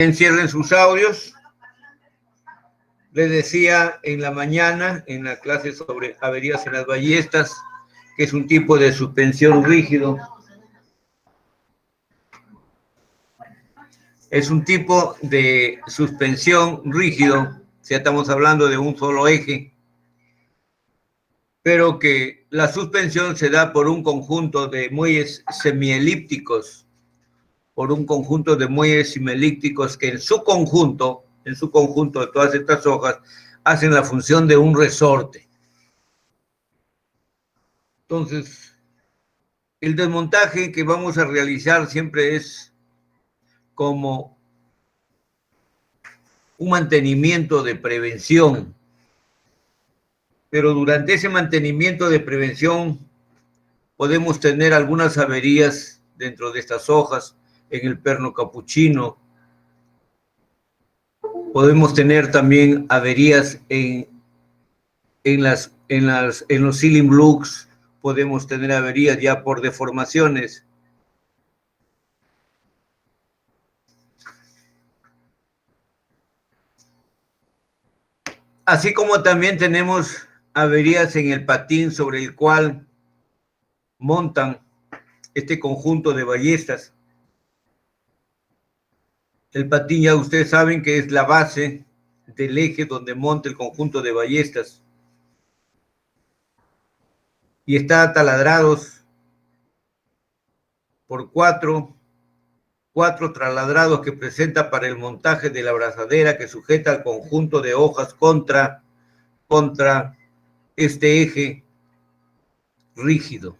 Encierren sus audios. Les decía en la mañana, en la clase sobre averías en las ballestas, que es un tipo de suspensión rígido. Es un tipo de suspensión rígido, ya estamos hablando de un solo eje, pero que la suspensión se da por un conjunto de muelles semielípticos, que en su conjunto de todas estas hojas, hacen la función de un resorte. Entonces, el desmontaje que vamos a realizar siempre es como un mantenimiento de prevención, pero durante ese mantenimiento de prevención podemos tener algunas averías dentro de estas hojas, en el perno capuchino. Podemos tener también averías en los ceiling blocks, podemos tener averías ya por deformaciones. Así como también tenemos averías en el patín sobre el cual montan este conjunto de ballestas. El patín, ya ustedes saben que es la base del eje donde monta el conjunto de ballestas. Y está taladrados por cuatro taladrados que presenta para el montaje de la abrazadera que sujeta al conjunto de hojas contra este eje rígido.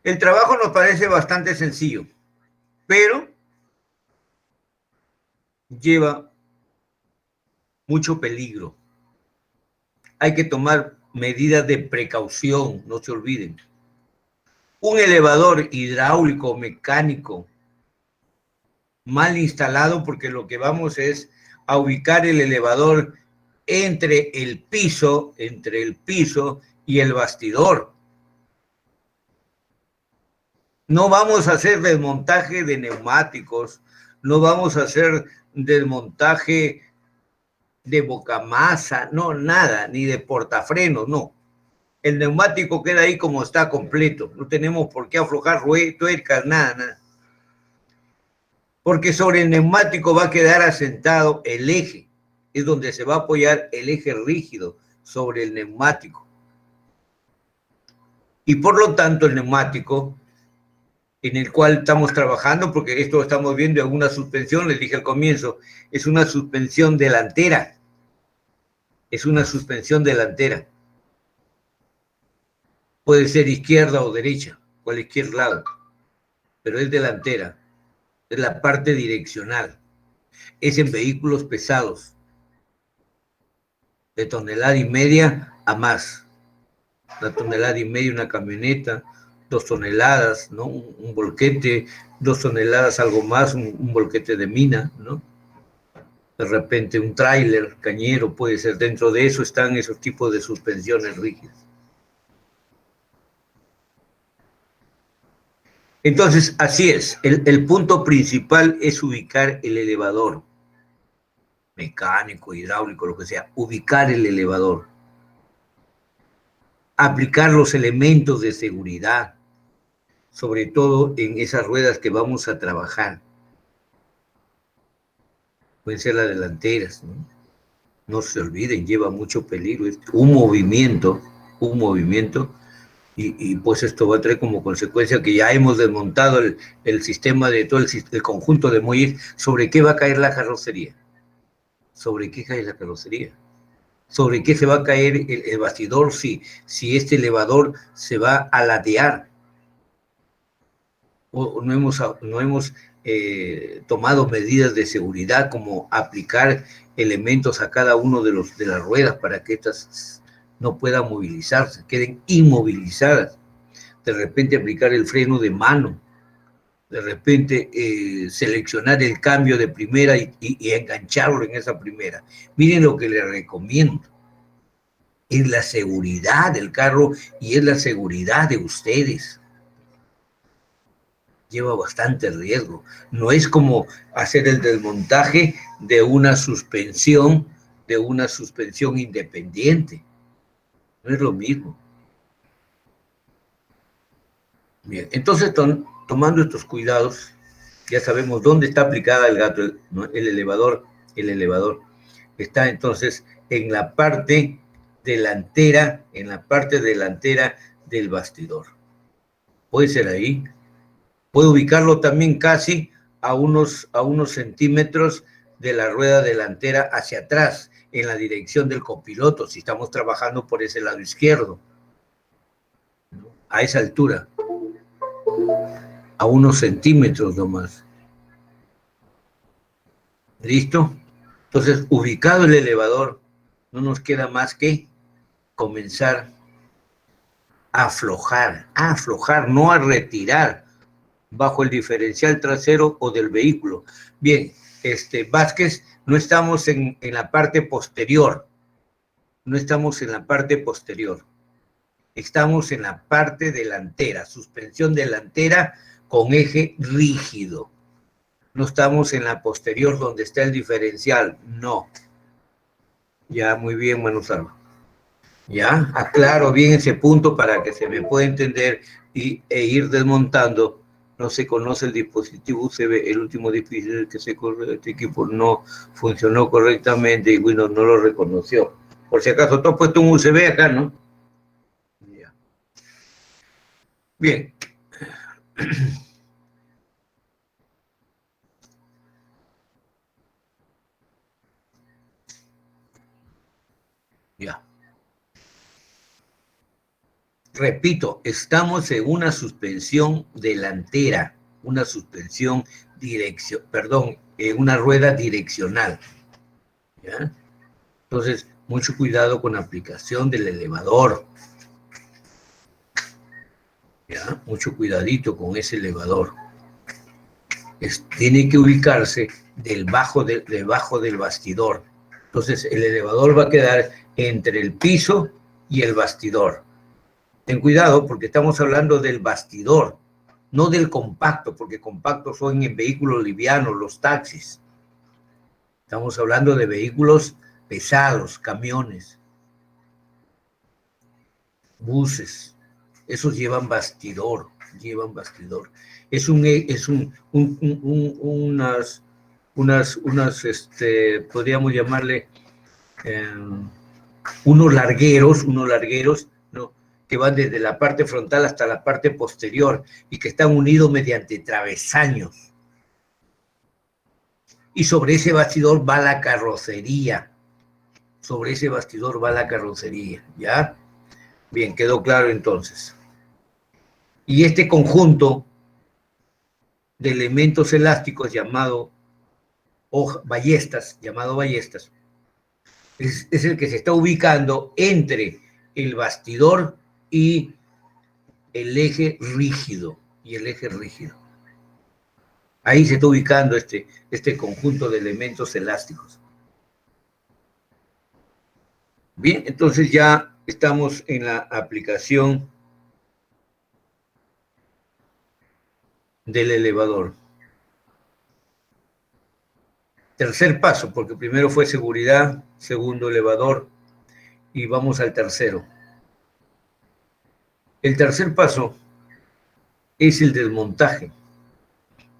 El trabajo nos parece bastante sencillo, pero lleva mucho peligro. Hay que tomar medidas de precaución, no se olviden. Un elevador hidráulico mecánico mal instalado, porque lo que vamos es a ubicar el elevador entre el piso y el bastidor. No vamos a hacer desmontaje de neumáticos, no vamos a hacer desmontaje de bocamasa, no, nada, ni de portafrenos, no. El neumático queda ahí como está completo, no tenemos por qué aflojar tuercas, nada. Porque sobre el neumático va a quedar asentado el eje, es donde se va a apoyar el eje rígido sobre el neumático. Y por lo tanto el neumático en el cual estamos trabajando, porque esto estamos viendo en una suspensión, les dije al comienzo, es una suspensión delantera. Es una suspensión delantera. Puede ser izquierda o derecha, cualquier lado, pero es delantera. Es la parte direccional. Es en vehículos pesados, de 1,5 toneladas a más. 1,5 toneladas una camioneta, 2 toneladas, ¿no? Un volquete, 2 toneladas algo más, un volquete de mina, ¿no? De repente un tráiler cañero puede ser. Dentro de eso están esos tipos de suspensiones rígidas. Entonces, así es. El punto principal es ubicar el elevador. Mecánico, hidráulico, lo que sea. Ubicar el elevador. Aplicar los elementos de seguridad, sobre todo en esas ruedas que vamos a trabajar. Pueden ser las delanteras, ¿no? No se olviden, lleva mucho peligro. Un movimiento, y pues esto va a traer como consecuencia que ya hemos desmontado el sistema de todo el conjunto de muelles. ¿Sobre qué va a caer la carrocería? ¿Sobre qué cae la carrocería? ¿Sobre qué se va a caer el bastidor si este elevador se va a ladear? O no hemos tomado medidas de seguridad como aplicar elementos a cada uno de las ruedas para que estas no puedan movilizarse, queden inmovilizadas. De repente aplicar el freno de mano, de repente seleccionar el cambio de primera y engancharlo en esa primera. Miren lo que les recomiendo. Es la seguridad del carro y es la seguridad de ustedes. lleva bastante riesgo. No es como hacer el desmontaje de una suspensión independiente. No es lo mismo. Bien, entonces tomando estos cuidados, ya sabemos dónde está aplicada el gato, ¿no? El elevador está entonces en la parte delantera, del bastidor. Puede ser ahí. Puede ubicarlo también casi a unos centímetros de la rueda delantera hacia atrás, en la dirección del copiloto, si estamos trabajando por ese lado izquierdo, ¿no? A esa altura, a unos centímetros nomás. ¿Listo? Entonces, ubicado el elevador, no nos queda más que comenzar a aflojar, no a retirar bajo el diferencial trasero o del vehículo. Bien, Vázquez, no estamos en la parte posterior, estamos en la parte delantera, suspensión delantera con eje rígido. No estamos en la posterior donde está el diferencial, no. Ya, muy bien, Manuzano. Ya, aclaro bien ese punto para que se me pueda entender e ir desmontando. No se conoce el dispositivo USB, el último dispositivo que se corre, este equipo no funcionó correctamente y Windows no lo reconoció. Por si acaso, tú has puesto un USB acá, ¿no? Ya. Bien. Ya. Repito, estamos en una suspensión delantera, una rueda direccional. ¿Ya? Entonces, mucho cuidado con la aplicación del elevador. ¿Ya? Mucho cuidadito con ese elevador. Tiene que ubicarse debajo del bastidor. Entonces, el elevador va a quedar entre el piso y el bastidor. Ten cuidado porque estamos hablando del bastidor, no del compacto, porque compactos son en vehículos livianos, los taxis. Estamos hablando de vehículos pesados, camiones, buses. Esos llevan bastidor. Es podríamos llamarle unos largueros, ¿no? Que van desde la parte frontal hasta la parte posterior y que están unidos mediante travesaños. Y sobre ese bastidor va la carrocería. ¿Ya? Bien, quedó claro entonces. Y este conjunto de elementos elásticos llamado ballestas, es el que se está ubicando entre el bastidor y el eje rígido. Ahí se está ubicando este conjunto de elementos elásticos. Bien, entonces ya estamos en la aplicación del elevador. Tercer paso, porque primero fue seguridad, segundo elevador, y vamos al tercero. El tercer paso es el desmontaje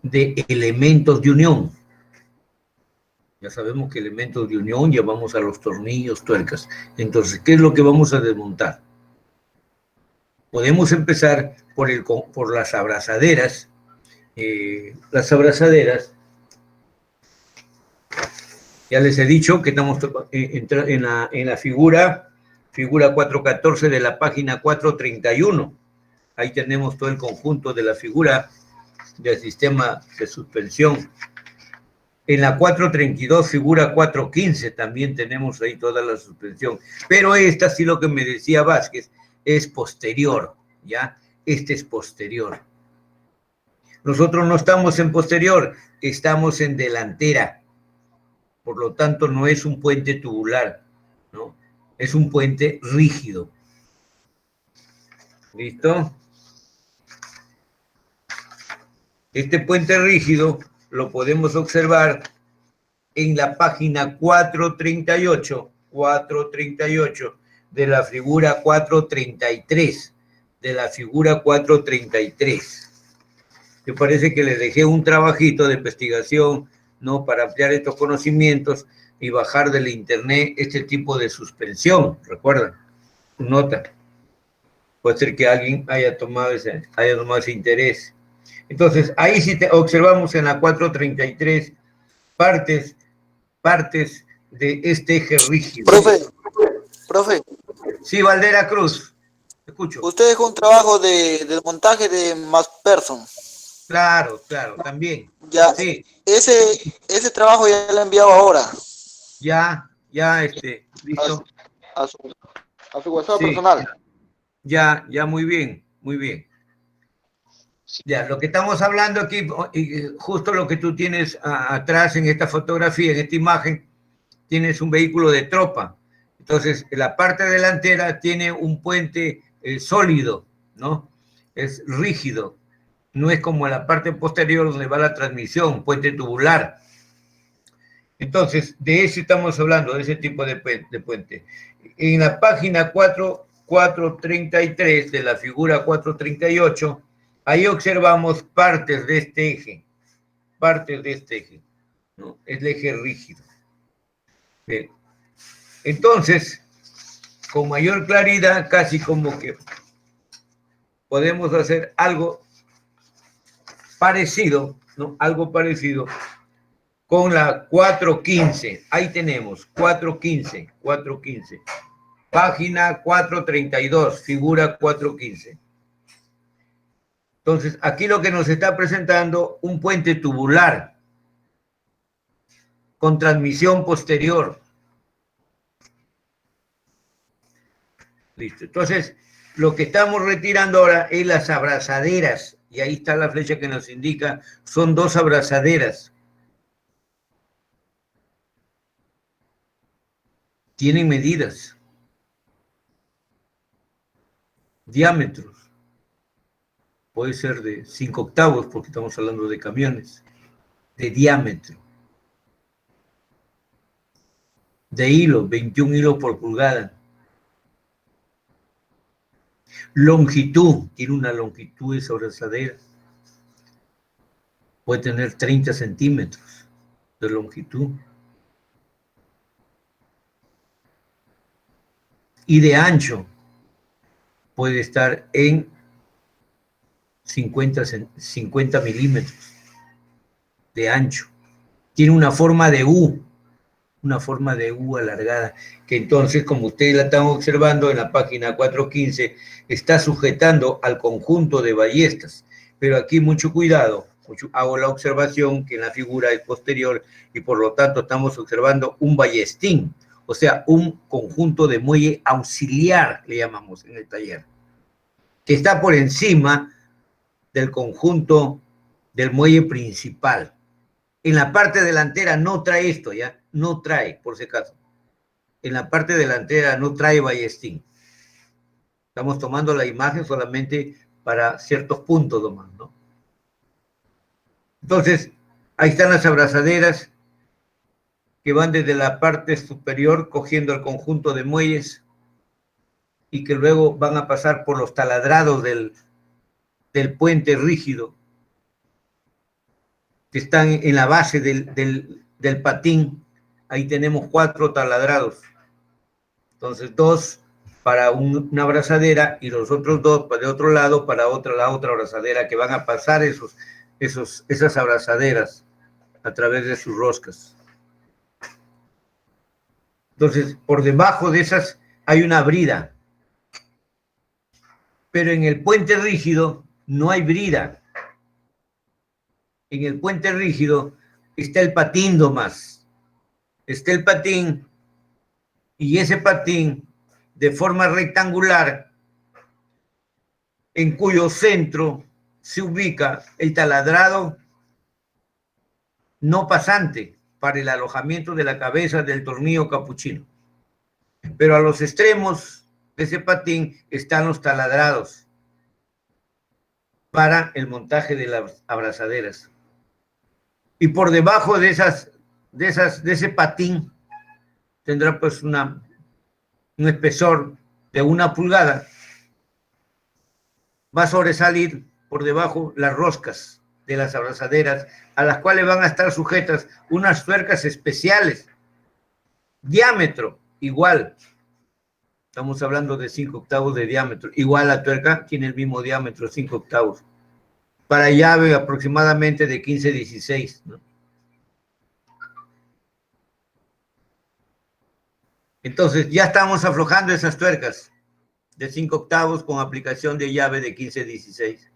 de elementos de unión. Ya sabemos que elementos de unión llevamos a los tornillos, tuercas. Entonces, ¿qué es lo que vamos a desmontar? Podemos empezar por las abrazaderas. Las abrazaderas, ya les he dicho que estamos en la figura 414 de la página 431. Ahí tenemos todo el conjunto de la figura del sistema de suspensión. En la 432, figura 415, también tenemos ahí toda la suspensión. Pero esta, sí, lo que me decía Vázquez, es posterior, ¿ya? Este es posterior. Nosotros no estamos en posterior, estamos en delantera. Por lo tanto, no es un puente tubular, ¿no? Es un puente rígido. ¿Listo? Este puente rígido lo podemos observar en la página 438 de la figura 433, de la figura 433. Me parece que les dejé un trabajito de investigación, ¿no? Para ampliar estos conocimientos y bajar del internet este tipo de suspensión, ¿recuerdan? Nota. Puede ser que alguien haya tomado ese interés. Entonces, ahí sí observamos en la 433 partes de este eje rígido. Profe. Sí, Valdera Cruz, escucho. Usted dejó un trabajo del montaje de MacPherson. Claro, también. Ya, sí. Ese trabajo ya lo he enviado ahora. Ya, listo. A su WhatsApp Sí, personal. ya, muy bien. Ya, lo que estamos hablando aquí, justo lo que tú tienes atrás en esta fotografía, en esta imagen, tienes un vehículo de tropa. Entonces, la parte delantera tiene un puente sólido, ¿no? Es rígido. No es como en la parte posterior donde va la transmisión, puente tubular. Entonces, de eso estamos hablando, de ese tipo de puente. En la página 433 de la figura 438, ahí observamos partes de este eje, ¿no? Es el eje rígido. Bien. Entonces, con mayor claridad, casi como que podemos hacer algo parecido, ¿no? Algo parecido con la 415. Ahí tenemos 415. Página 432, figura 415. Entonces, aquí lo que nos está presentando, un puente tubular con transmisión posterior. Listo. Entonces, lo que estamos retirando ahora es las abrazaderas. Y ahí está la flecha que nos indica, son 2 abrazaderas. Tienen medidas, diámetros. Puede ser de 5 octavos, porque estamos hablando de camiones, de diámetro. De hilo, 21 hilos por pulgada. Longitud, tiene una longitud esa abrazadera. Puede tener 30 centímetros de longitud. Y de ancho, puede estar en 50 milímetros de ancho. Tiene una forma de U alargada, que entonces, como ustedes la están observando en la página 415, está sujetando al conjunto de ballestas. Pero aquí mucho cuidado, hago la observación que en la figura es posterior y por lo tanto estamos observando un ballestín, o sea, un conjunto de muelle auxiliar, le llamamos en el taller, que está por encima del conjunto del muelle principal. En la parte delantera no trae esto, ¿ya? No trae, por si acaso. En la parte delantera no trae ballestín. Estamos tomando la imagen solamente para ciertos puntos nomás, ¿no? Entonces, ahí están las abrazaderas que van desde la parte superior cogiendo el conjunto de muelles y que luego van a pasar por los taladrados del puente rígido que están en la base del patín. Ahí tenemos 4 taladrados. Entonces, 2 para una abrazadera y los otros 2 de otro lado para la otra abrazadera, que van a pasar esas abrazaderas a través de sus roscas. Entonces, por debajo de esas hay una brida. Pero en el puente rígido no hay brida. En el puente rígido está el patín nomás. Está el patín y ese patín de forma rectangular en cuyo centro se ubica el taladrado no pasante para el alojamiento de la cabeza del tornillo capuchino. Pero a los extremos de ese patín están los taladrados. para el montaje de las abrazaderas. Y por debajo de ese patín tendrá pues un espesor de 1 pulgada. Va a sobresalir por debajo las roscas de las abrazaderas, a las cuales van a estar sujetas unas tuercas especiales, diámetro igual. Estamos hablando de 5 octavos de diámetro. Igual la tuerca tiene el mismo diámetro, 5 octavos. Para llave aproximadamente de 15-16, ¿no? Entonces ya estamos aflojando esas tuercas de 5 octavos con aplicación de llave de 15-16.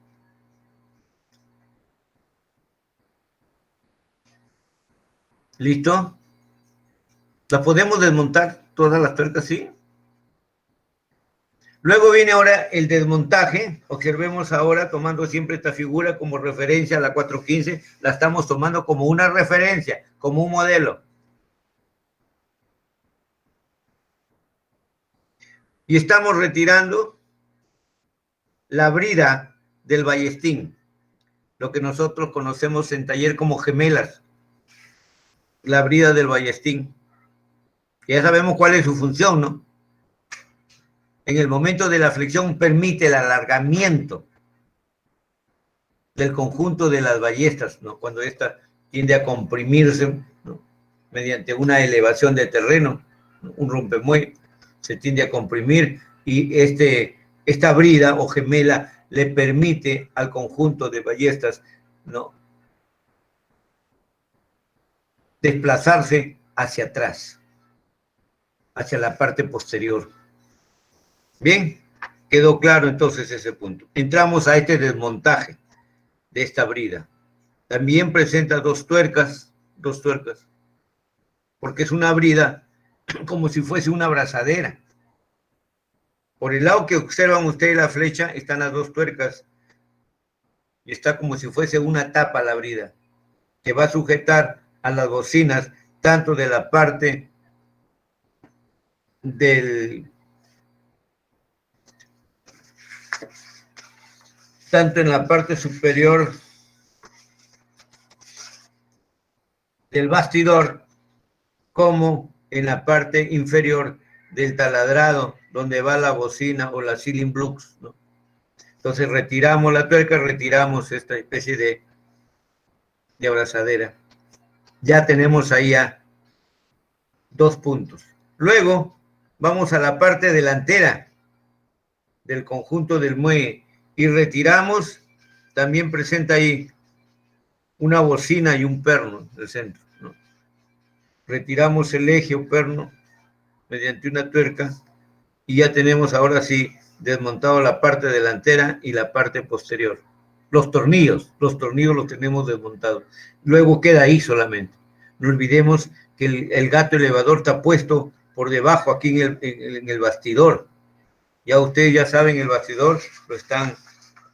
¿Listo? ¿La podemos desmontar todas las tuercas? Sí. Luego viene ahora el desmontaje. Observemos ahora, tomando siempre esta figura como referencia a la 415, la estamos tomando como una referencia, como un modelo. Y estamos retirando la brida del ballestín, lo que nosotros conocemos en taller como gemelas, la brida del ballestín. Ya sabemos cuál es su función, ¿no? En el momento de la flexión permite el alargamiento del conjunto de las ballestas, ¿no? Cuando ésta tiende a comprimirse, ¿no? Mediante una elevación de terreno, ¿no? Un rompemuelle se tiende a comprimir y esta brida o gemela le permite al conjunto de ballestas, ¿no?, desplazarse hacia atrás, hacia la parte posterior. Bien, quedó claro entonces ese punto. Entramos a este desmontaje de esta brida. También presenta dos tuercas, porque es una brida como si fuese una abrazadera. Por el lado que observan ustedes la flecha están las dos tuercas y está como si fuese una tapa la brida que va a sujetar a las bocinas tanto de la parte tanto en la parte superior del bastidor como en la parte inferior del taladrado donde va la bocina o la ceiling blocks, ¿no? Entonces retiramos la tuerca, retiramos esta especie de abrazadera. Ya tenemos ahí ya 2 puntos. Luego vamos a la parte delantera del conjunto del muelle y retiramos, también presenta ahí una bocina y un perno del centro, ¿no? Retiramos el eje o perno mediante una tuerca y ya tenemos ahora sí desmontado la parte delantera y la parte posterior. Los tornillos los tenemos desmontados. Luego queda ahí solamente. No olvidemos que el gato elevador está puesto por debajo aquí en el bastidor. Ya ustedes ya saben el bastidor,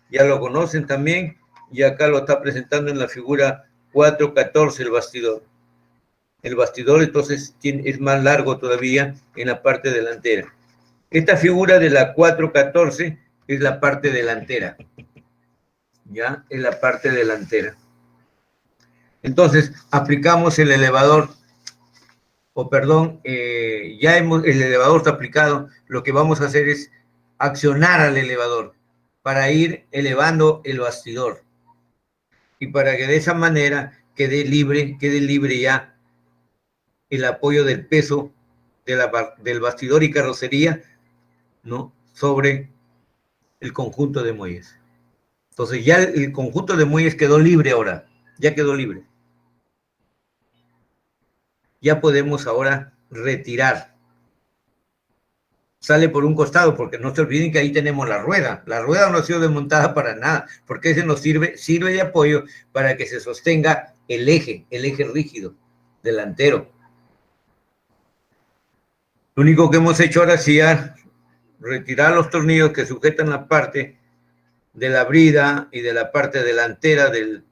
ya lo conocen también, y acá lo está presentando en la figura 414 el bastidor. El bastidor entonces es más largo todavía en la parte delantera. Esta figura de la 414 es la parte delantera. Ya, es la parte delantera. Entonces, aplicamos el elevador, el elevador está aplicado, lo que vamos a hacer es accionar al elevador para ir elevando el bastidor y para que de esa manera quede libre ya el apoyo del peso del bastidor y carrocería, ¿no?, sobre el conjunto de muelles. Entonces ya el conjunto de muelles quedó libre ahora, ya quedó libre. Ya podemos ahora retirar. Sale por un costado, porque no se olviden que ahí tenemos la rueda. La rueda no ha sido desmontada para nada, porque ese nos sirve de apoyo para que se sostenga el eje rígido delantero. Lo único que hemos hecho ahora sí es retirar los tornillos que sujetan la parte de la brida y de la parte delantera de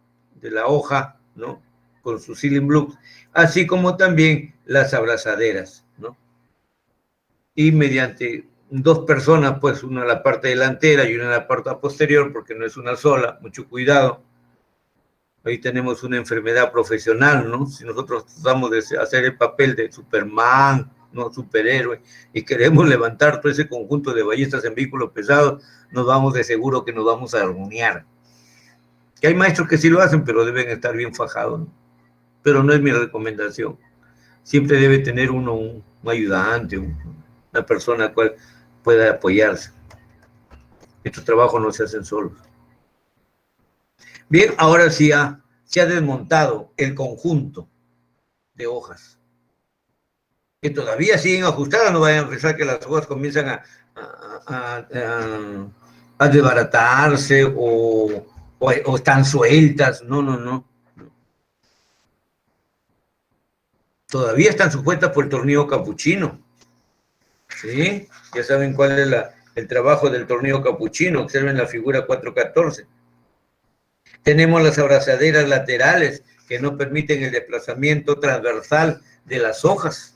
la hoja, ¿no?, con su ceiling blocks, así como también las abrazaderas, ¿no? Y mediante dos personas, pues una en la parte delantera y una en la parte posterior, porque no es una sola, mucho cuidado. Ahí tenemos una enfermedad profesional, ¿no? Si nosotros tratamos de hacer el papel de Superman, no superhéroe, y queremos levantar todo ese conjunto de ballestas en vehículos pesados, nos vamos de seguro que nos vamos a arruinar. Que hay maestros que sí lo hacen, pero deben estar bien fajados, ¿no? Pero no es mi recomendación. Siempre debe tener uno un ayudante, una persona a la cual pueda apoyarse. Estos trabajos no se hacen solos. Bien, ahora sí se ha desmontado el conjunto de hojas, que todavía siguen ajustadas, no vayan a pensar que las hojas comienzan a desbaratarse o están sueltas, no. Todavía están sujetas por el tornillo capuchino, ¿sí? Ya saben cuál es el trabajo del tornillo capuchino, observen la figura 414. Tenemos las abrazaderas laterales que no permiten el desplazamiento transversal de las hojas.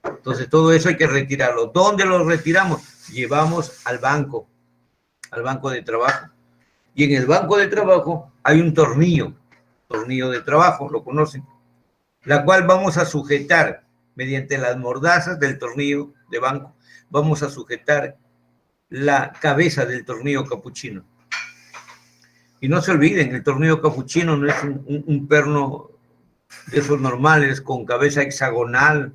Entonces todo eso hay que retirarlo. ¿Dónde lo retiramos? Llevamos al banco de trabajo. Y en el banco de trabajo hay un tornillo de trabajo, lo conocen, la cual vamos a sujetar mediante las mordazas del tornillo de banco. Vamos a sujetar la cabeza del tornillo capuchino. Y no se olviden, el tornillo capuchino no es un perno de esos normales con cabeza hexagonal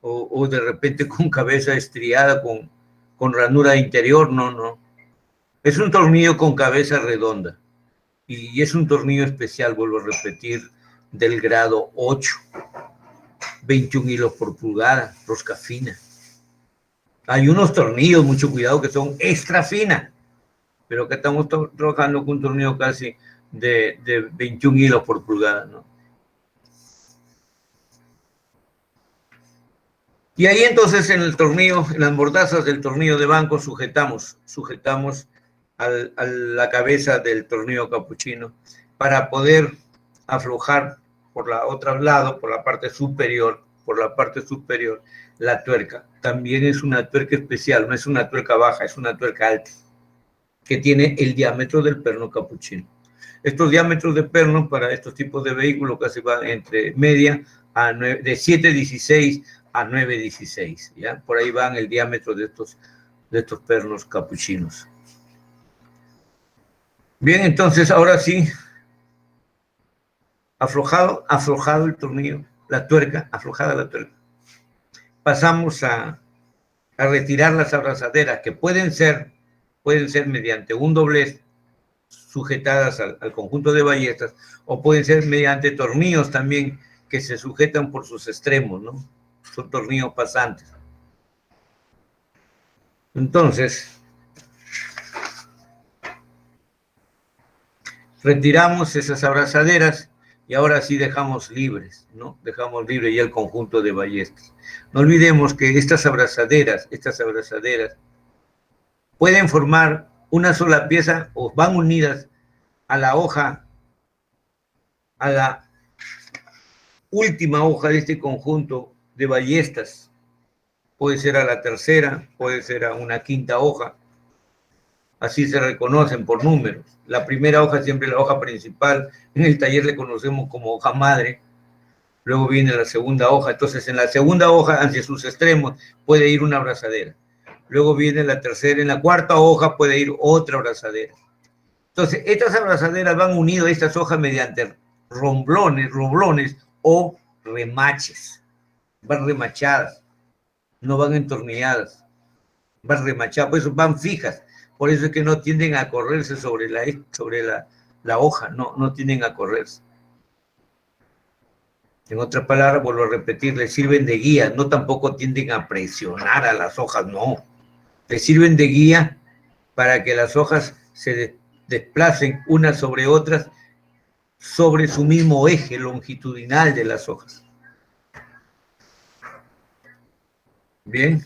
o de repente con cabeza estriada con ranura interior, no. Es un tornillo con cabeza redonda y es un tornillo especial, vuelvo a repetir, del grado 8, 21 hilos por pulgada, rosca fina. Hay unos tornillos, mucho cuidado, que son extra finas, pero que estamos trabajando con un tornillo casi de 21 hilos por pulgada, ¿no? Y ahí entonces en el tornillo, en las mordazas del tornillo de banco, sujetamos a la cabeza del tornillo capuchino para poder aflojar por la otro lado, por la parte superior, la tuerca. También es una tuerca especial, no es una tuerca baja, es una tuerca alta, que tiene el diámetro del perno capuchino. Estos diámetros de perno para estos tipos de vehículos casi van entre media a 9, de 7,16 a 9,16, ¿ya? Por ahí van el diámetro de estos pernos capuchinos. Bien, entonces ahora sí, aflojado el tornillo, la tuerca, aflojada la tuerca. Pasamos a retirar las abrazaderas, que pueden ser mediante un doblez sujetadas al conjunto de ballestas, o pueden ser mediante tornillos también que se sujetan por sus extremos, ¿no? Son tornillos pasantes. Entonces, retiramos esas abrazaderas y ahora sí dejamos libres, ¿no? Dejamos libre ya el conjunto de ballestas. No olvidemos que estas abrazaderas pueden formar una sola pieza o van unidas a la hoja, a la última hoja de este conjunto de ballestas. Puede ser a la tercera, puede ser a una quinta hoja. Así se reconocen por números. La primera hoja siempre es la hoja principal. En el taller le conocemos como hoja madre. Luego viene la segunda hoja. Entonces, en la segunda hoja, hacia sus extremos, puede ir una abrazadera. Luego viene la tercera. En la cuarta hoja puede ir otra abrazadera. Entonces, estas abrazaderas van unidas a estas hojas mediante roblones o remaches. Van remachadas, no van entornilladas. Van remachadas, por eso van fijas. Por eso es que no tienden a correrse sobre la hoja, no tienden a correrse. En otras palabras, vuelvo a repetir, les sirven de guía, no tampoco tienden a presionar a las hojas, no. Les sirven de guía para que las hojas se desplacen unas sobre otras sobre su mismo eje longitudinal de las hojas. Bien.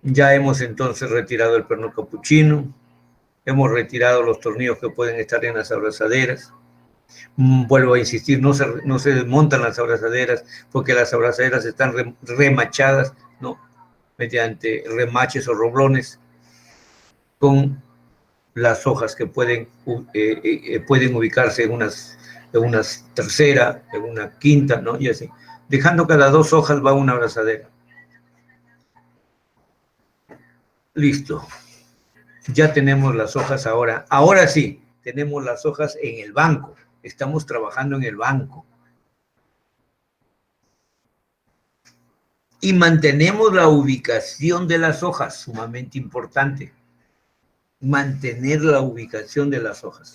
Ya hemos entonces retirado el perno capuchino, hemos retirado los tornillos que pueden estar en las abrazaderas. Vuelvo a insistir, no se desmontan las abrazaderas porque las abrazaderas están remachadas, ¿no? mediante remaches o roblones con las hojas que pueden ubicarse en una tercera, en una quinta, ¿no? Y así. Dejando cada 2 hojas va una abrazadera. Listo. Ya tenemos las hojas ahora. Ahora sí, tenemos las hojas en el banco. Estamos trabajando en el banco. Y mantenemos la ubicación de las hojas, sumamente importante. Mantener la ubicación de las hojas.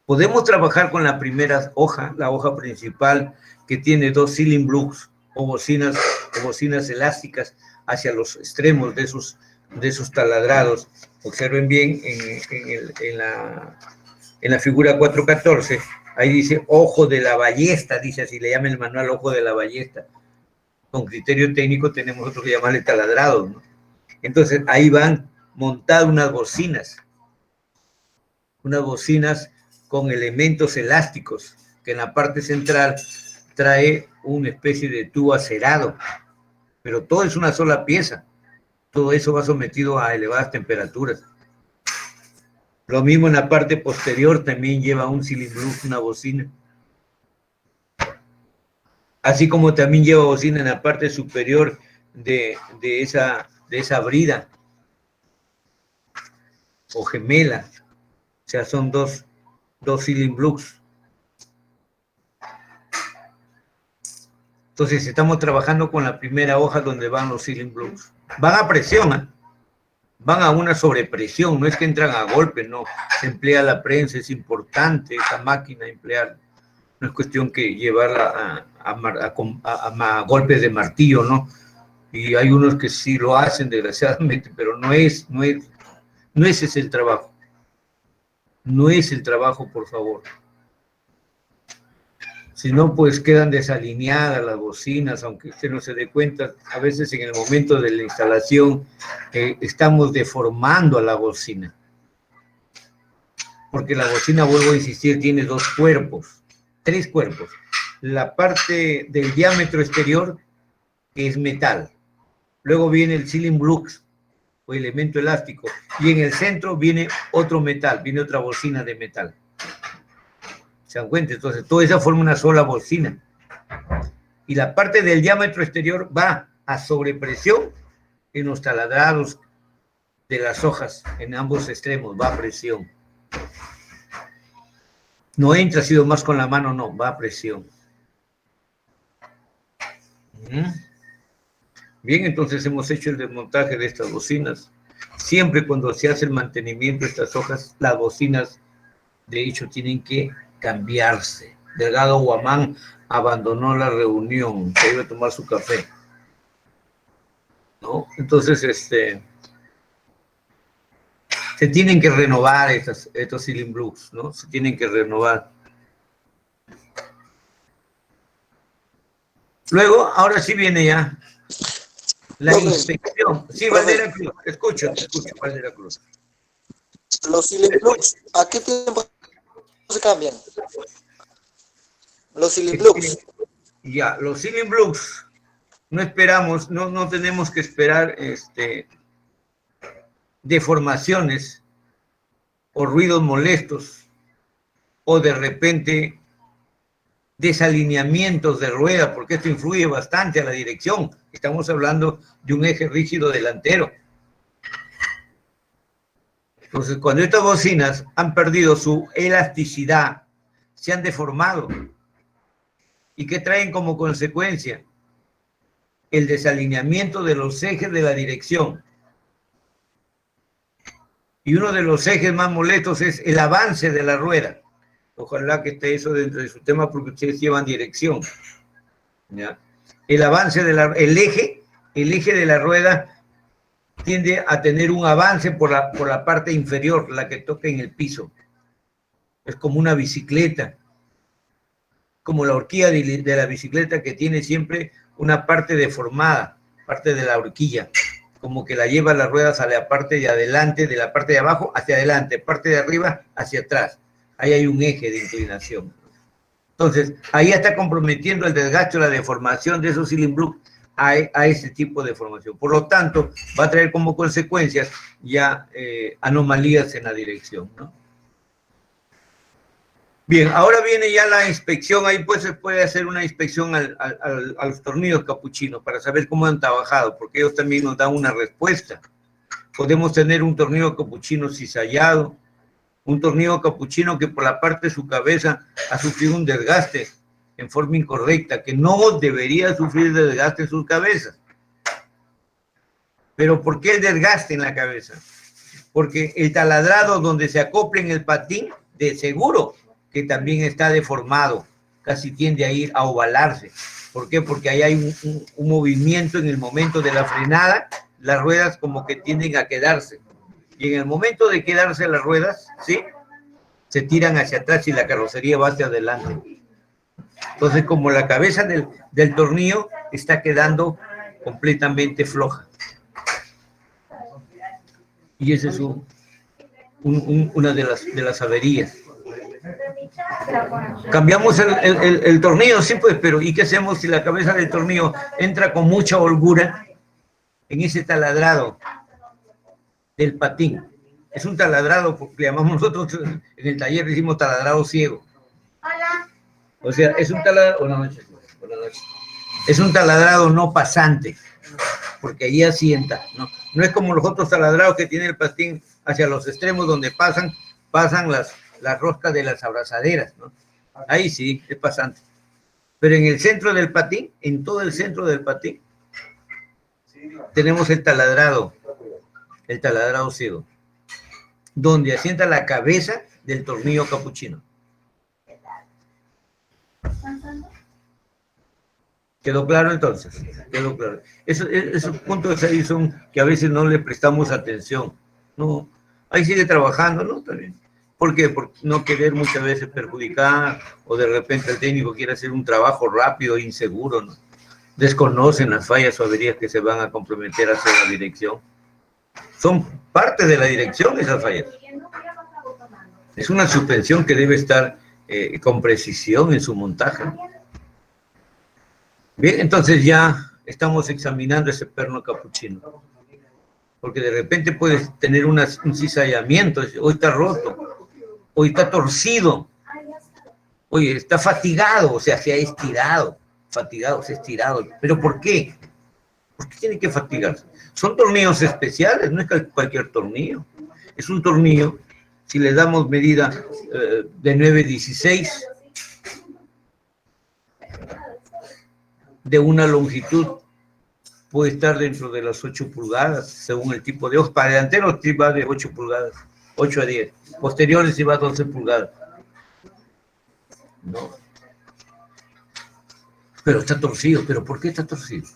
Podemos trabajar con la primera hoja, la hoja principal, que tiene 2 ceiling blocks o bocinas elásticas hacia los extremos de esos taladrados. Observen bien en la figura 414, ahí dice ojo de la ballesta, dice así, le llama el manual ojo de la ballesta. Con criterio técnico tenemos nosotros que llamarle taladrados, ¿no? Entonces ahí van montadas unas bocinas con elementos elásticos, que en la parte central trae una especie de tubo acerado, pero todo es una sola pieza. Todo eso va sometido a elevadas temperaturas. Lo mismo en la parte posterior, también lleva un cilindro, una bocina. Así como también lleva bocina en la parte superior de esa brida o gemela. O sea, son dos ceiling blocks. Entonces, estamos trabajando con la primera hoja donde van los ceiling blocks. Van a presión, ¿eh? Van a una sobrepresión, no es que entran a golpe, no. Se emplea la prensa, es importante esta máquina emplear. No es cuestión que llevarla a golpes de martillo, ¿no? Y hay unos que sí lo hacen, desgraciadamente, pero no ese es el trabajo. No es el trabajo, por favor. Si no, pues quedan desalineadas las bocinas, aunque usted no se dé cuenta. A veces en el momento de la instalación estamos deformando a la bocina. Porque la bocina, vuelvo a insistir, tiene 2 cuerpos, 3 cuerpos. La parte del diámetro exterior, que es metal. Luego viene el ceiling blocks, o elemento elástico. Y en el centro viene otro metal, viene otra bocina de metal. ¿Se dan cuenta? Entonces, toda esa forma una sola bocina. Y la parte del diámetro exterior va a sobrepresión en los taladrados de las hojas, en ambos extremos, va a presión. No entra así más con la mano, no, va a presión. Bien, entonces hemos hecho el desmontaje de estas bocinas. Siempre cuando se hace el mantenimiento de estas hojas, las bocinas, de hecho, tienen que cambiarse. Delgado Guamán abandonó la reunión, se iba a tomar su café, ¿no? Entonces, se tienen que renovar estos ceiling blocks, ¿no? Se tienen que renovar. Luego, ahora sí viene ya la inspección. Sí, Valdera Cruz, escucho, Valdera Cruz. Los ceiling blocks, ¿a qué tiempo se cambian? Los ceiling blocks. Ya, los ceiling blocks, no esperamos, no tenemos que esperar deformaciones o ruidos molestos o de repente desalineamientos de rueda, porque esto influye bastante a la dirección. Estamos hablando de un eje rígido delantero. Entonces, cuando estas bocinas han perdido su elasticidad, se han deformado, ¿y qué traen como consecuencia? El desalineamiento de los ejes de la dirección. Y uno de los ejes más molestos es el avance de la rueda. Ojalá que esté eso dentro de su tema porque ustedes llevan dirección. ¿Ya? El avance el eje de la rueda tiende a tener un avance por la parte inferior, la que toca en el piso. Es como una bicicleta, como la horquilla de la bicicleta que tiene siempre una parte deformada, parte de la horquilla, como que la lleva las ruedas a la parte de adelante, de la parte de abajo hacia adelante, parte de arriba hacia atrás. Ahí hay un eje de inclinación. Entonces, ahí está comprometiendo el desgaste o la deformación de esos ceiling blocks a ese tipo de formación. Por lo tanto, va a traer como consecuencias ya anomalías en la dirección, ¿no? Bien, ahora viene ya la inspección, ahí pues se puede hacer una inspección a los tornillos capuchinos para saber cómo han trabajado, porque ellos también nos dan una respuesta. Podemos tener un tornillo capuchino cizallado, un tornillo capuchino que por la parte de su cabeza ha sufrido un desgaste en forma incorrecta, que no debería sufrir desgaste en sus cabezas. Pero ¿por qué el desgaste en la cabeza? Porque el taladrado donde se acopla en el patín, de seguro que también está deformado, casi tiende a ir a ovalarse. ¿Por qué? Porque ahí hay un movimiento en el momento de la frenada, las ruedas como que tienden a quedarse. Y en el momento de quedarse las ruedas, ¿sí?, se tiran hacia atrás y la carrocería va hacia adelante. Entonces, como la cabeza del tornillo está quedando completamente floja. Y esa es una de las averías. Cambiamos el tornillo, sí, pues, pero ¿y qué hacemos si la cabeza del tornillo entra con mucha holgura en ese taladrado del patín? Es un taladrado, porque le llamamos nosotros en el taller, decimos taladrado ciego. Hola. O sea, es un taladrado, buenas noches. Es un taladrado no pasante, porque ahí asienta, ¿no? No es como los otros taladrados que tiene el patín hacia los extremos donde pasan las roscas de las abrazaderas, ¿no? Ahí sí, es pasante. Pero en el centro del patín, en todo el centro del patín, tenemos el taladrado ciego, donde asienta la cabeza del tornillo capuchino. ¿Quedó claro entonces? Quedó claro. Esos puntos ahí son que a veces no le prestamos atención. No, ahí sigue trabajando, ¿no? También. ¿Por qué? Por no querer muchas veces perjudicar, o de repente el técnico quiere hacer un trabajo rápido e inseguro, ¿no? Desconocen las fallas o averías que se van a comprometer hacia la dirección. Son parte de la dirección esas fallas. Es una suspensión que debe estar con precisión en su montaje. Bien, entonces ya estamos examinando ese perno capuchino. Porque de repente puedes tener un cizallamiento, hoy está roto, hoy está torcido, hoy está fatigado, o sea, se ha estirado, fatigado, se ha estirado. ¿Pero por qué? ¿Por qué tiene que fatigarse? Son tornillos especiales, no es cualquier tornillo. Es un tornillo, si le damos medida de 9/16, de una longitud, puede estar dentro de las 8 pulgadas, según el tipo de ojos. Para delanteros va de 8 pulgadas, 8 a 10. Posteriores sí va a 12 pulgadas. No. Pero está torcido. ¿Pero por qué está torcido?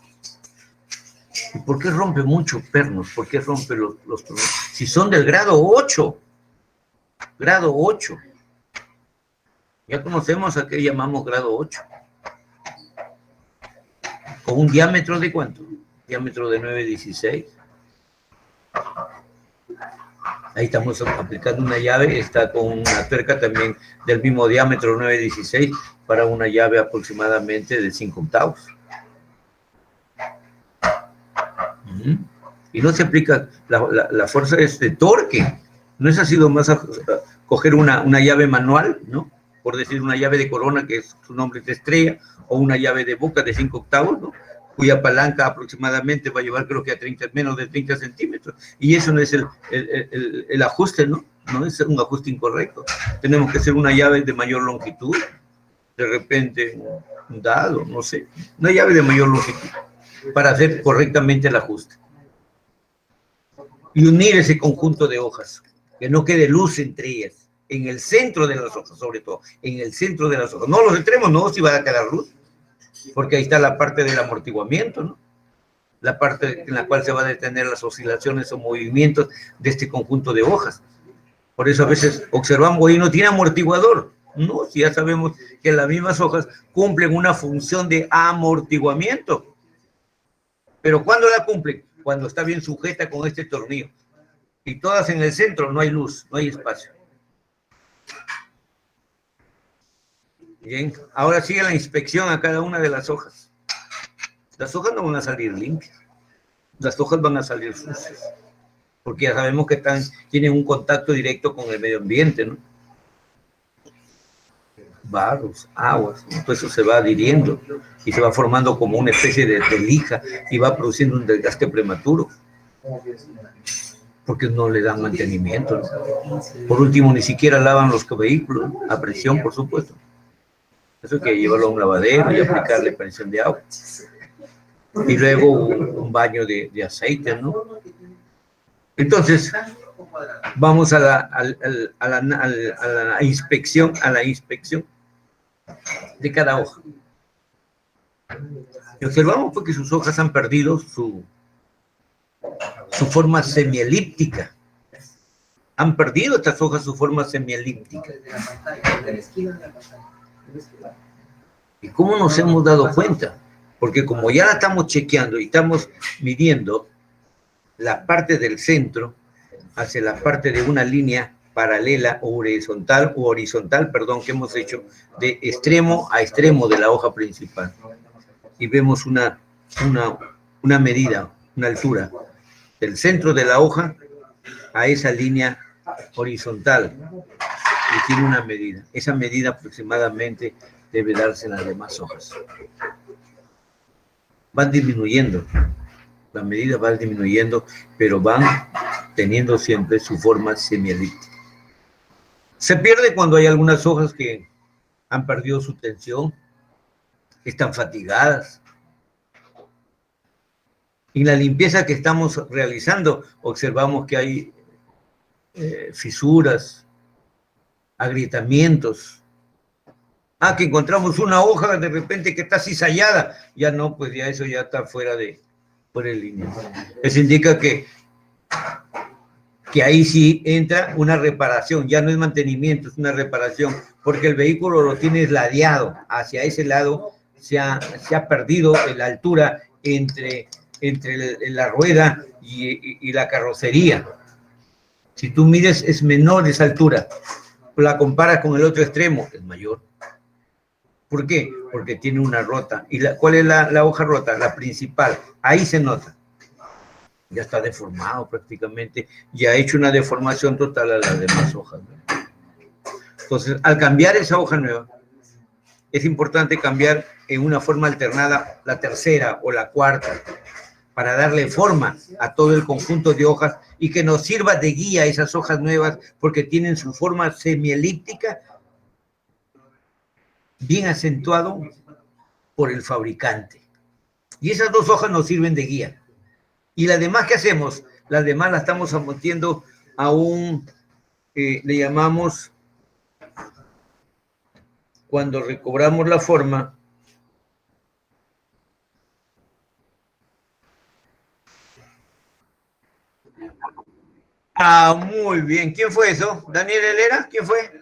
¿Y por qué rompe mucho pernos? ¿Por qué rompe los tornillos? Si son del grado 8. Grado 8. Ya conocemos a qué llamamos grado 8. ¿Con un diámetro de cuánto? Diámetro de 9/16. Ahí estamos aplicando una llave, está con una tuerca también del mismo diámetro 9/16 para una llave aproximadamente de 5 octavos. Y no se aplica la fuerza de torque. No es así más a coger una llave manual, ¿no? Por decir una llave de corona, que es su nombre de estrella, o una llave de boca de 5 octavos, ¿no? Cuya palanca aproximadamente va a llevar creo que a menos de 30 centímetros. Y eso no es el ajuste, ¿no? No es un ajuste incorrecto. Tenemos que hacer una llave de mayor longitud, de repente un dado, no sé, una llave de mayor longitud, para hacer correctamente el ajuste. Y unir ese conjunto de hojas, que no quede luz entre ellas, en el centro de las hojas, sobre todo, en el centro de las hojas. No los extremos, no, si va a quedar luz, porque ahí está la parte del amortiguamiento, ¿no? La parte en la cual se van a detener las oscilaciones o movimientos de este conjunto de hojas. Por eso a veces observamos, hoy no tiene amortiguador. No, si ya sabemos que las mismas hojas cumplen una función de amortiguamiento. Pero ¿cuándo la cumplen? Cuando está bien sujeta con este tornillo. Y todas en el centro, no hay luz, no hay espacio. Bien, ahora sigue la inspección a cada una de las hojas. Las hojas no van a salir limpias, las hojas van a salir sucias, porque ya sabemos que tienen un contacto directo con el medio ambiente, ¿no? Barros, aguas, todo eso se va adhiriendo y se va formando como una especie de lija y va produciendo un desgaste prematuro, porque no le dan mantenimiento, ¿no? Por último, ni siquiera lavan los vehículos, a presión, por supuesto. Eso hay que llevarlo a un lavadero y aplicarle presión de agua. Y luego un baño de aceite, ¿no? Entonces, vamos a la inspección, de cada hoja. Y observamos porque sus hojas han perdido su forma semielíptica. Han perdido estas hojas su forma semielíptica. ¿Y cómo nos hemos dado cuenta? Porque como ya la estamos chequeando y estamos midiendo la parte del centro hacia la parte de una línea paralela o horizontal, que hemos hecho de extremo a extremo de la hoja principal. Y vemos una medida, una altura del centro de la hoja a esa línea horizontal. Y tiene una medida. Esa medida aproximadamente debe darse en las demás hojas. Van disminuyendo. La medida va disminuyendo, pero van teniendo siempre su forma semielíptica. Se pierde cuando hay algunas hojas que han perdido su tensión, están fatigadas. En la limpieza que estamos realizando, observamos que hay fisuras, agrietamientos. Que encontramos una hoja de repente que está cizallada. Ya no, pues ya eso ya está fuera de línea. Eso indica que ahí sí entra una reparación, ya no es mantenimiento, es una reparación, porque el vehículo lo tienes ladeado, hacia ese lado se ha perdido la altura entre la rueda y la carrocería. Si tú mides, es menor esa altura, la comparas con el otro extremo, es mayor. ¿Por qué? Porque tiene una rota. ¿Y cuál es la hoja rota? La principal. Ahí se nota. Ya está deformado prácticamente, ya ha hecho una deformación total a las demás hojas, ¿no? Entonces, al cambiar esa hoja nueva, es importante cambiar en una forma alternada la tercera o la cuarta, para darle forma a todo el conjunto de hojas y que nos sirva de guía esas hojas nuevas, porque tienen su forma semielíptica bien acentuado por el fabricante. Y esas dos hojas nos sirven de guía. Y las demás, ¿qué hacemos? Las demás las estamos sometiendo a le llamamos, cuando recobramos la forma, muy bien. ¿Quién fue eso? ¿Daniel Helera? ¿Quién fue?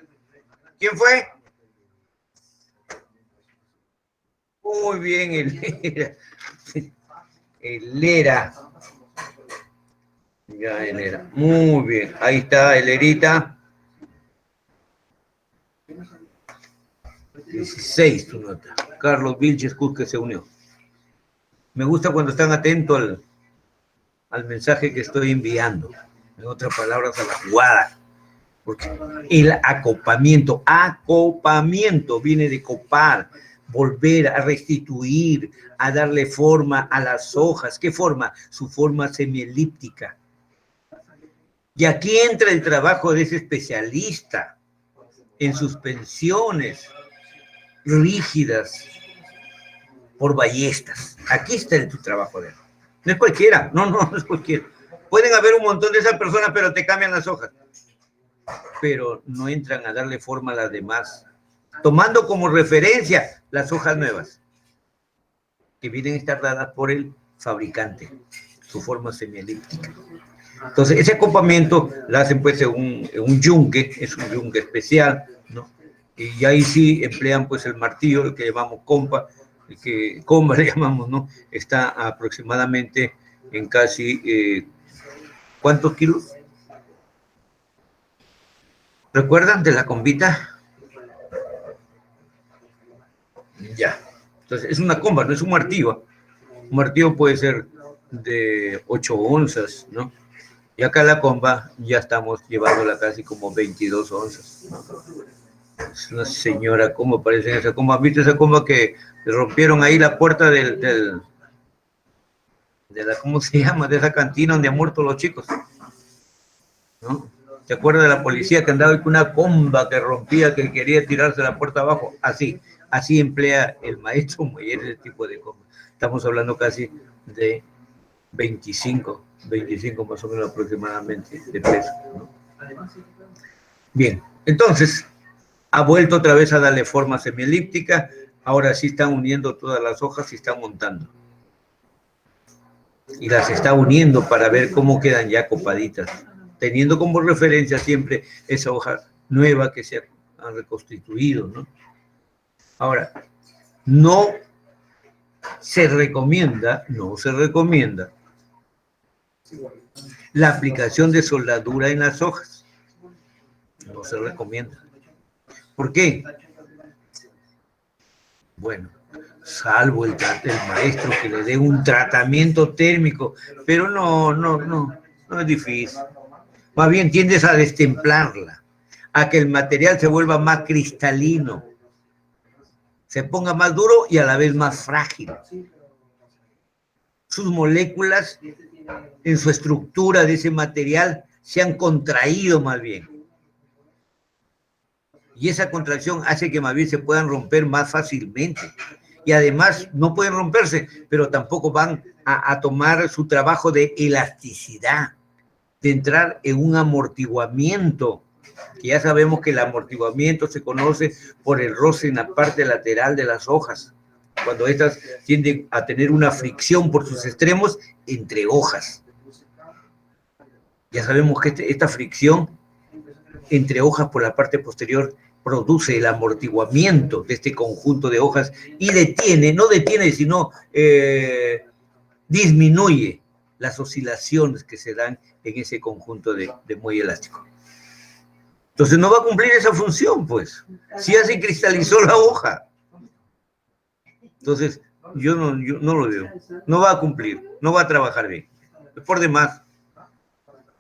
¿Quién fue? Muy bien, Helera. Helera. Ya, Helera. Muy bien. Ahí está, Helerita. 16, tu nota. Carlos Vilches Cus, que se unió. Me gusta cuando están atentos al mensaje que estoy enviando. En otras palabras, a la jugada. Porque el acopamiento viene de copar, volver a restituir, a darle forma a las hojas. ¿Qué forma? Su forma semielíptica. Y aquí entra el trabajo de ese especialista en suspensiones rígidas por ballestas. Aquí está tu trabajo de él. No es cualquiera, no es cualquiera. Pueden haber un montón de esas personas, pero te cambian las hojas. Pero no entran a darle forma a las demás, tomando como referencia las hojas nuevas, que vienen a estar dadas por el fabricante, su forma semielíptica. Entonces, ese acopamiento lo hacen pues en un yunque, es un yunque especial, ¿no? Y ahí sí emplean pues el martillo, el que llamamos compa, comba le llamamos, ¿no? Está aproximadamente en casi, ¿cuántos kilos? ¿Recuerdan de la combita? Ya. Entonces, es una comba, no es un martillo. Un martillo puede ser de 8 onzas, ¿no? Y acá la comba ya estamos llevándola casi como 22 onzas, ¿no? Es una señora, ¿cómo parece esa comba? ¿Han visto esa comba que rompieron ahí la puerta de la, ¿cómo se llama? De esa cantina donde han muerto los chicos, ¿no? ¿Te acuerdas de la policía que andaba con una comba que rompía, que quería tirarse la puerta abajo? Así emplea el maestro Muller ese tipo de comba. Estamos hablando casi de 25 más o menos aproximadamente de peso, ¿no? Bien, entonces ha vuelto otra vez a darle forma semielíptica. Ahora sí están uniendo todas las hojas y están montando. Y las está uniendo para ver cómo quedan ya copaditas, teniendo como referencia siempre esa hoja nueva que se ha reconstituido, ¿no? Ahora, no se recomienda la aplicación de soldadura en las hojas. No se recomienda. ¿Por qué? Bueno, salvo el maestro que le dé un tratamiento térmico, pero no es difícil. Más bien tiendes a destemplarla, a que el material se vuelva más cristalino, se ponga más duro y a la vez más frágil. Sus moléculas en su estructura de ese material se han contraído más bien. Y esa contracción hace que más bien se puedan romper más fácilmente. Y además no pueden romperse, pero tampoco van a tomar su trabajo de elasticidad, de entrar en un amortiguamiento, que ya sabemos que el amortiguamiento se conoce por el roce en la parte lateral de las hojas, cuando estas tienden a tener una fricción por sus extremos entre hojas. Ya sabemos que esta fricción entre hojas por la parte posterior produce el amortiguamiento de este conjunto de hojas y no detiene, sino disminuye las oscilaciones que se dan en ese conjunto de muelle elástico. Entonces no va a cumplir esa función, pues. Si ya se cristalizó la hoja. Entonces, yo no lo veo. No va a cumplir, no va a trabajar bien. Es por demás.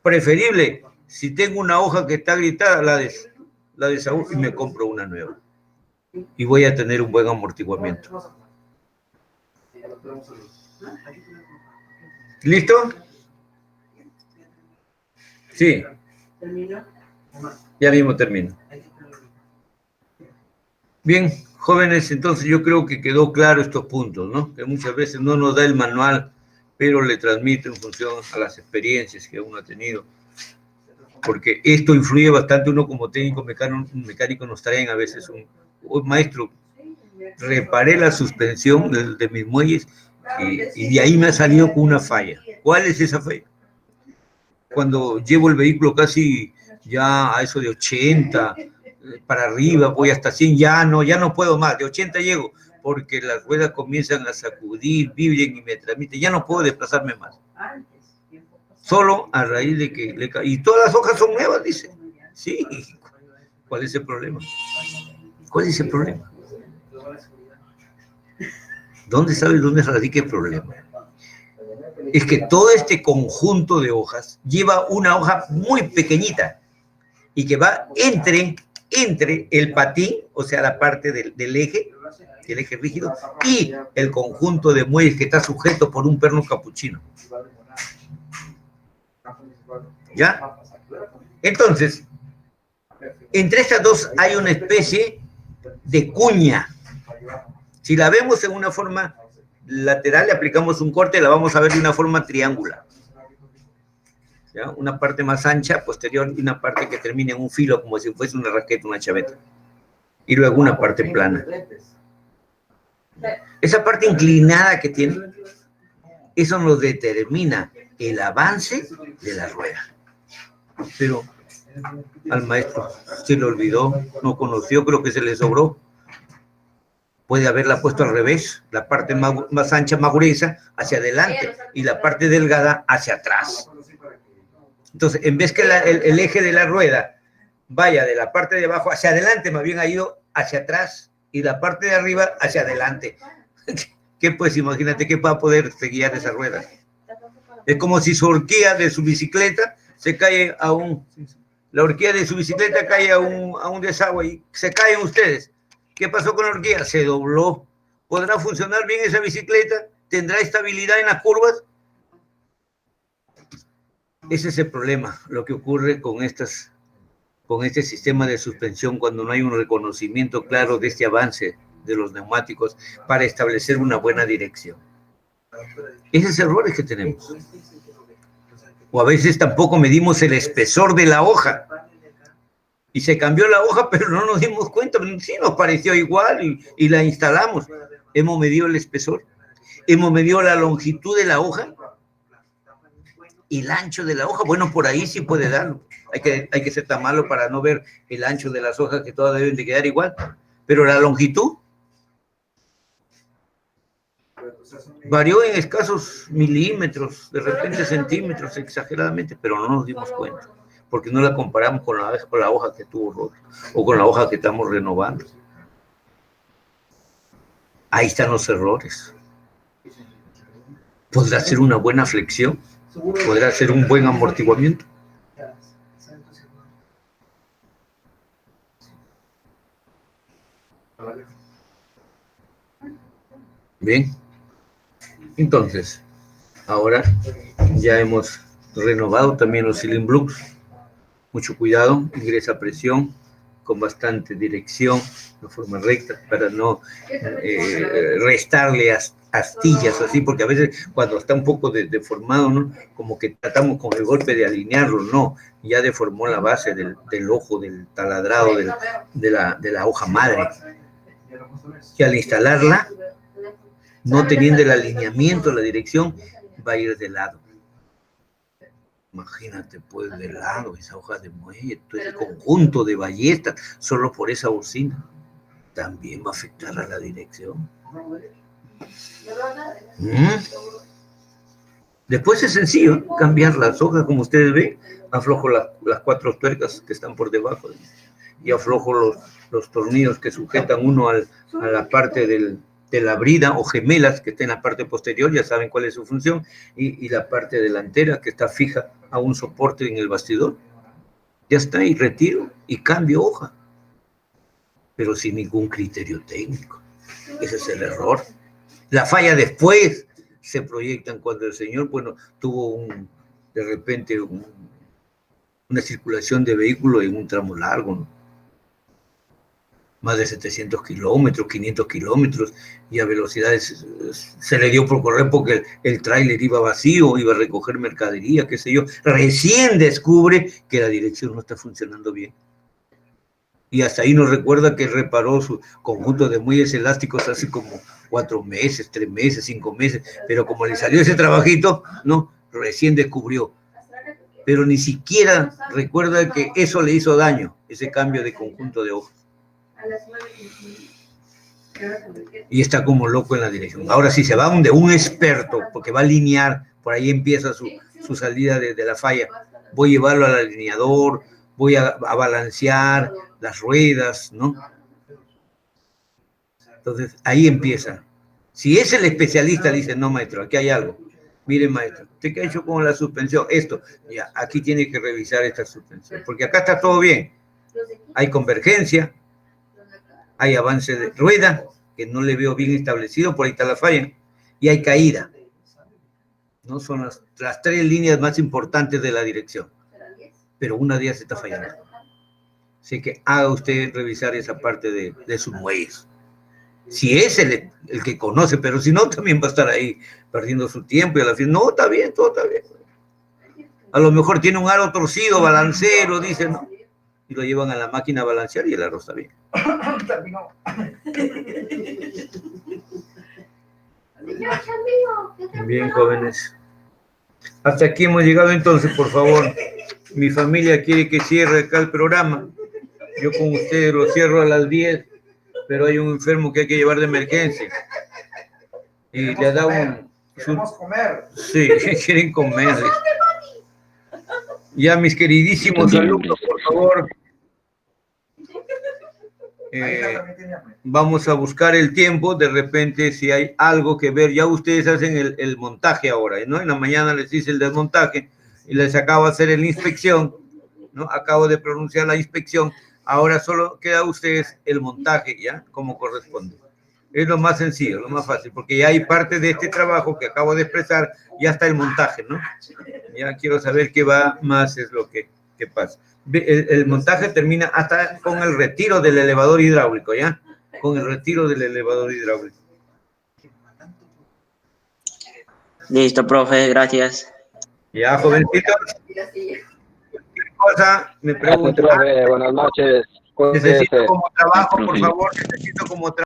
Preferible, si tengo una hoja que está gritada, la desahogo y me compro una nueva. Y voy a tener un buen amortiguamiento. ¿Listo? Sí. Ya mismo termino. Bien, jóvenes, entonces yo creo que quedó claro estos puntos, ¿no? Que muchas veces no nos da el manual, pero le transmite en función a las experiencias que uno ha tenido. Porque esto influye bastante. Uno como técnico mecánico nos traen a veces maestro, reparé la suspensión de mis muelles y de ahí me ha salido con una falla. ¿Cuál es esa falla? Cuando llevo el vehículo casi ya a eso de 80 para arriba, voy hasta 100, ya no puedo más, de 80 llego, porque las ruedas comienzan a sacudir, vibren y me transmiten, ya no puedo desplazarme más. Solo a raíz de que y todas las hojas son nuevas, dice. Sí, ¿cuál es el problema? ¿Cuál es el problema? ¿Dónde sabes dónde radica el problema? Es que todo este conjunto de hojas lleva una hoja muy pequeñita y que va entre el patín, o sea, la parte del eje, el eje rígido, y el conjunto de muelles que está sujeto por un perno capuchino. ¿Ya? Entonces, entre estas dos hay una especie de cuña. Si la vemos en una forma lateral, le aplicamos un corte, la vamos a ver de una forma triangular. ¿Ya? Una parte más ancha, posterior, y una parte que termina en un filo, como si fuese una raqueta, una chaveta. Y luego una parte plana. Esa parte inclinada que tiene, eso nos determina el avance de la rueda. Pero al maestro se le olvidó, no conoció, creo que se le sobró. Puede haberla puesto al revés, la parte más ancha, más gruesa, hacia adelante, y la parte delgada hacia atrás. Entonces, en vez que el eje de la rueda vaya de la parte de abajo hacia adelante, más bien ha ido hacia atrás, y la parte de arriba hacia adelante. ¿Qué pues? Imagínate que va a poder guiar esa rueda. Es como si su horquilla de su bicicleta se cae a la horquilla de su bicicleta cae a un desagüe y se caen ustedes. ¿Qué pasó con la horquilla? Se dobló. ¿Podrá funcionar bien esa bicicleta? ¿Tendrá estabilidad en las curvas? Ese es el problema, lo que ocurre con este sistema de suspensión cuando no hay un reconocimiento claro de este avance de los neumáticos para establecer una buena dirección. Esos errores que tenemos. O a veces tampoco medimos el espesor de la hoja. Y se cambió la hoja, pero no nos dimos cuenta. Sí, nos pareció igual y la instalamos. Hemos medido el espesor. Hemos medido la longitud de la hoja. Y el ancho de la hoja. Bueno, por ahí sí puede darlo. Hay que ser tan malo para no ver el ancho de las hojas, que todas deben de quedar igual. Pero la longitud varió en escasos milímetros, de repente centímetros, exageradamente, pero no nos dimos cuenta, porque no la comparamos con la hoja que tuvo rota, o con la hoja que estamos renovando. Ahí están los errores. ¿Podrá ser una buena flexión? ¿Podrá ser un buen amortiguamiento? Bien. Entonces, ahora ya hemos renovado también los Ceiling Blocks. Mucho cuidado, ingresa a presión con bastante dirección, de forma recta, para no restarle astillas así, porque a veces cuando está un poco deformado, ¿no? Como que tratamos con el golpe de alinearlo, no, ya deformó la base del ojo, del taladrado, de la hoja madre. Y al instalarla, no teniendo el alineamiento, la dirección, va a ir de lado. Imagínate, pues, de lado, esa hoja de muelle, todo ese conjunto de ballestas, solo por esa bocina, también va a afectar a la dirección. Después es sencillo cambiar las hojas, como ustedes ven, aflojo las 4 tuercas que están por debajo y aflojo los tornillos que sujetan uno a la parte de la brida o gemelas que está en la parte posterior, ya saben cuál es su función, y la parte delantera que está fija a un soporte en el bastidor. Ya está, y retiro y cambio hoja, pero sin ningún criterio técnico. Ese es el error. La falla después se proyectan cuando el señor, bueno, tuvo de repente una circulación de vehículo en un tramo largo, ¿no? Más de 700 kilómetros, 500 kilómetros, y a velocidades se le dio por correr porque el tráiler iba vacío, iba a recoger mercadería, qué sé yo. Recién descubre que la dirección no está funcionando bien. Y hasta ahí nos recuerda que reparó su conjunto de muelles elásticos hace como 4 meses, 3 meses, 5 meses, pero como le salió ese trabajito, no, recién descubrió. Pero ni siquiera recuerda que eso le hizo daño, ese cambio de conjunto de hojas. Y está como loco en la dirección. Ahora sí se va de un experto, porque va a alinear, por ahí empieza su salida de la falla. Voy a llevarlo al alineador, voy a balancear las ruedas, ¿no? Entonces ahí empieza. Si es el especialista, dice, no, maestro, aquí hay algo. Mire, maestro, ¿usted qué ha hecho con la suspensión? Esto, ya, aquí tiene que revisar esta suspensión, porque acá está todo bien. Hay convergencia, hay avance de rueda, que no le veo bien establecido, por ahí está la falla, y hay caída. ¿No? Son las 3 líneas más importantes de la dirección, pero una de ellas está fallando. Así que haga usted revisar esa parte de sus muelles. Si es el que conoce, pero si no, también va a estar ahí perdiendo su tiempo y a la fin, no, está bien, todo está bien. A lo mejor tiene un aro torcido, balancero, dicen, ¿no? Y lo llevan a la máquina a balancear y el aro está bien. Bien, jóvenes. Hasta aquí hemos llegado entonces, por favor. Mi familia quiere que cierre acá el programa. Yo con ustedes lo cierro a las 10, pero hay un enfermo que hay que llevar de emergencia. Y le da Queremos comer. Sí, quieren comer. Ya, mis queridísimos alumnos, por favor. Vamos a buscar el tiempo, de repente si hay algo que ver, ya ustedes hacen el montaje ahora, ¿no? En la mañana les hice el desmontaje y les acabo de hacer la inspección, ¿no? Acabo de pronunciar la inspección, ahora solo queda a ustedes el montaje, ¿ya? Como corresponde. Es lo más sencillo, lo más fácil, porque ya hay parte de este trabajo que acabo de expresar, ya está el montaje, ¿no? Ya quiero saber qué va más es lo que pasa. El montaje termina hasta con el retiro del elevador hidráulico, ¿ya? Con el retiro del elevador hidráulico. Listo, profe, gracias. Ya, jovencitos. ¿Qué cosa me preguntan? Buenas noches. Necesito como trabajo, por favor, necesito como trabajo.